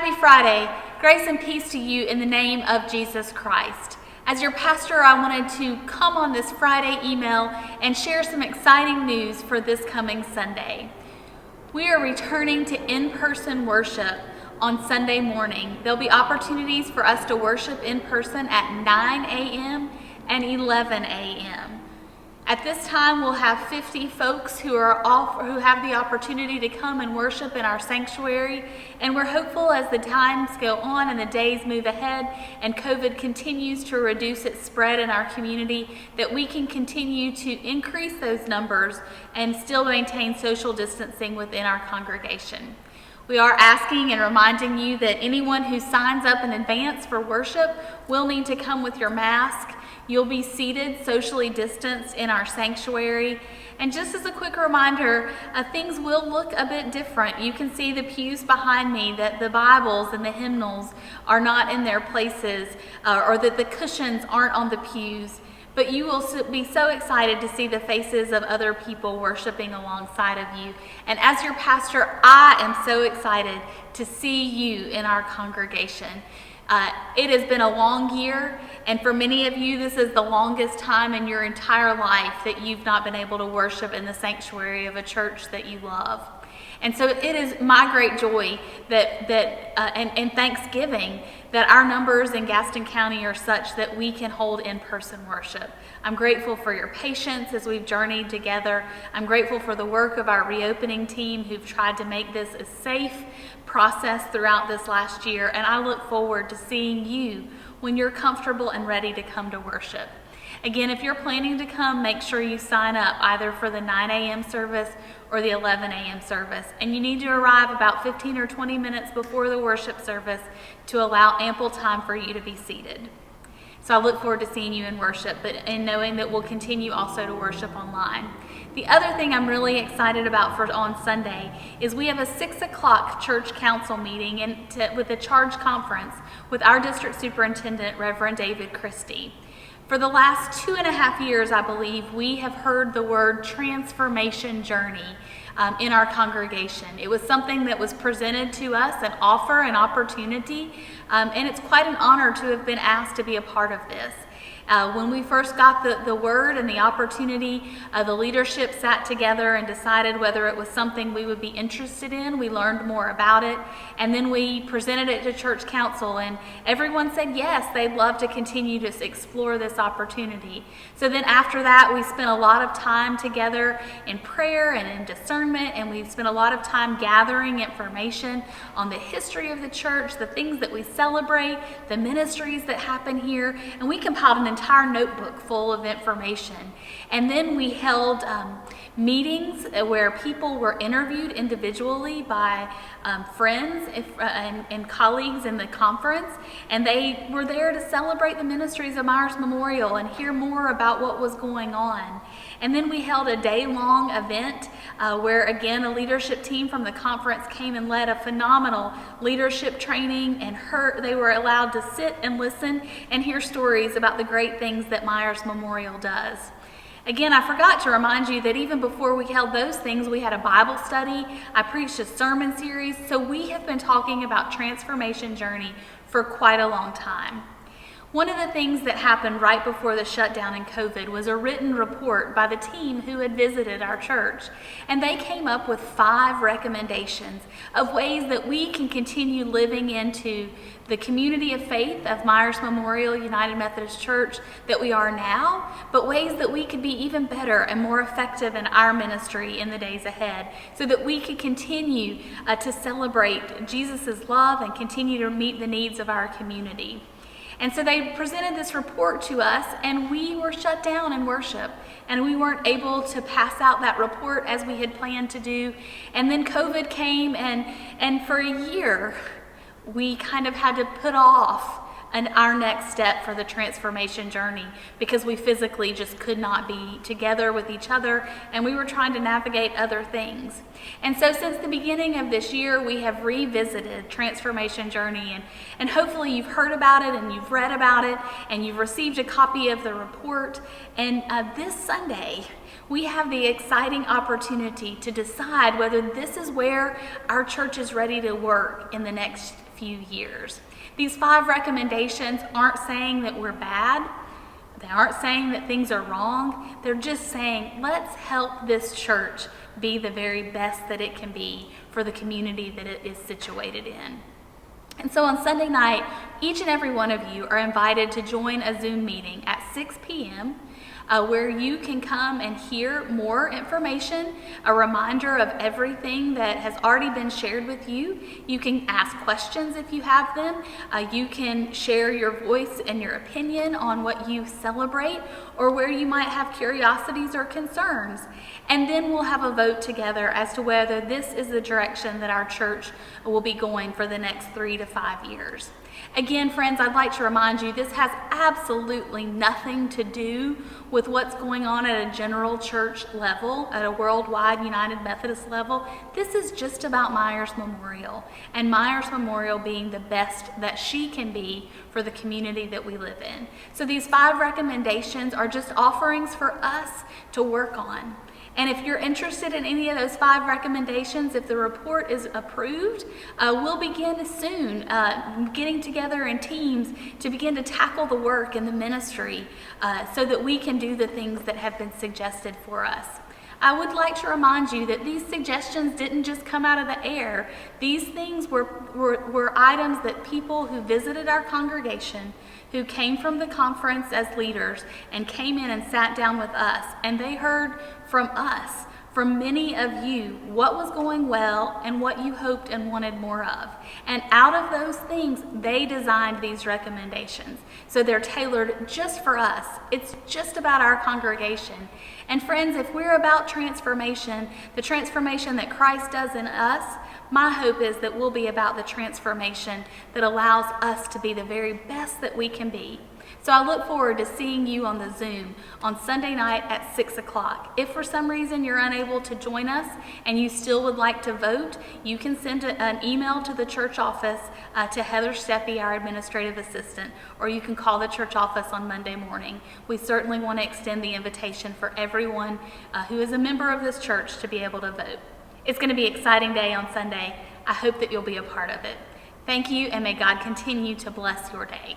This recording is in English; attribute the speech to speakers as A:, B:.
A: Happy Friday. Grace and peace to you in the name of Jesus Christ. As your pastor, I wanted to come on this Friday email and share some exciting news for this coming Sunday. We are returning to in-person worship on Sunday morning. There'll be opportunities for us to worship in person at 9 a.m. and 11 a.m. At this time, we'll have 50 folks who have the opportunity to come and worship in our sanctuary, and we're hopeful as the times go on and the days move ahead and COVID continues to reduce its spread in our community, that we can continue to increase those numbers and still maintain social distancing within our congregation. We are asking and reminding you that anyone who signs up in advance for worship will need to come with your mask. You'll be seated socially distanced in our sanctuary. And just as a quick reminder, things will look a bit different. You can see the pews behind me, that the Bibles and the hymnals are not in their places, or that the cushions aren't on the pews. But you will be so excited to see the faces of other people worshiping alongside of you. And as your pastor, I am so excited to see you in our congregation. It has been a long year, and for many of you, this is the longest time in your entire life that you've not been able to worship in the sanctuary of a church that you love. And so it is my great joy and thanksgiving that our numbers in Gaston County are such that we can hold in-person worship. I'm grateful for your patience as we've journeyed together. I'm grateful for the work of our reopening team who've tried to make this a safe process throughout this last year, and I look forward to seeing you when you're comfortable and ready to come to worship. Again, if you're planning to come, make sure you sign up either for the 9 a.m. service or the 11 a.m. service. And you need to arrive about 15 or 20 minutes before the worship service to allow ample time for you to be seated. So I look forward to seeing you in worship, and knowing that we'll continue also to worship online. The other thing I'm really excited about on Sunday is we have a 6 o'clock church council meeting with a charge conference with our district superintendent, Reverend David Christie. For the last 2.5 years, I believe, we have heard the word transformation journey in our congregation. It was something that was presented to us, an offer, an opportunity, and it's quite an honor to have been asked to be a part of this. When we first got the word and the opportunity, the leadership sat together and decided whether it was something we would be interested in. We learned more about it, and then we presented it to church council, and everyone said yes, they'd love to continue to explore this opportunity. So then after that, we spent a lot of time together in prayer and in discernment, and we spent a lot of time gathering information on the history of the church, the things that we celebrate, the ministries that happen here, and we compiled an entire notebook full of information. And then we held meetings where people were interviewed individually by friends and colleagues in the conference, and they were there to celebrate the ministries of Myers Memorial and hear more about what was going on. And then we held a day-long event where, again, a leadership team from the conference came and led a phenomenal leadership training, and they were allowed to sit and listen and hear stories about the great things that Myers Memorial does. Again, I forgot to remind you that even before we held those things, we had a Bible study. I preached a sermon series. So we have been talking about transformation journey for quite a long time. One of the things that happened right before the shutdown in COVID was a written report by the team who had visited our church. And they came up with 5 recommendations of ways that we can continue living into the community of faith of Myers Memorial United Methodist Church that we are now, but ways that we could be even better and more effective in our ministry in the days ahead, so that we could continue to celebrate Jesus' love and continue to meet the needs of our community. And so they presented this report to us, and we were shut down in worship, and we weren't able to pass out that report as we had planned to do. And then COVID came, and for a year, we kind of had to put off our next step for the transformation journey because we physically just could not be together with each other, and we were trying to navigate other things. And so since the beginning of this year, we have revisited transformation journey, and hopefully you've heard about it and you've read about it and you've received a copy of the report. And this Sunday, we have the exciting opportunity to decide whether this is where our church is ready to work in the next few years. These 5 recommendations aren't saying that we're bad. They aren't saying that things are wrong. They're just saying, let's help this church be the very best that it can be for the community that it is situated in. And so on Sunday night, each and every one of you are invited to join a Zoom meeting at 6 p.m. Where you can come and hear more information, a reminder of everything that has already been shared with you. You can ask questions if you have them. You can share your voice and your opinion on what you celebrate or where you might have curiosities or concerns. And then we'll have a vote together as to whether this is the direction that our church will be going for the next 3 to 5 years. Again, friends, I'd like to remind you this has absolutely nothing to do with what's going on at a general church level, at a worldwide United Methodist level. This is just about Myers Memorial, and Myers Memorial being the best that she can be for the community that we live in. So these 5 recommendations are just offerings for us to work on. And if you're interested in any of those 5 recommendations, if the report is approved, we'll begin soon getting together in teams to begin to tackle the work in the ministry so that we can do the things that have been suggested for us. I would like to remind you that these suggestions didn't just come out of the air. These things were items that people who visited our congregation, who came from the conference as leaders and came in and sat down with us, and they heard from us, from many of you, what was going well and what you hoped and wanted more of. And out of those things, they designed these recommendations. So they're tailored just for us. It's just about our congregation. And friends, if we're about transformation, the transformation that Christ does in us, my hope is that we'll be about the transformation that allows us to be the very best that we can be. So I look forward to seeing you on the Zoom on Sunday night at 6 o'clock. If for some reason you're unable to join us and you still would like to vote, you can send an email to the church office to Heather Steffi, our administrative assistant, or you can call the church office on Monday morning. We certainly want to extend the invitation for everyone who is a member of this church to be able to vote. It's going to be an exciting day on Sunday. I hope that you'll be a part of it. Thank you, and may God continue to bless your day.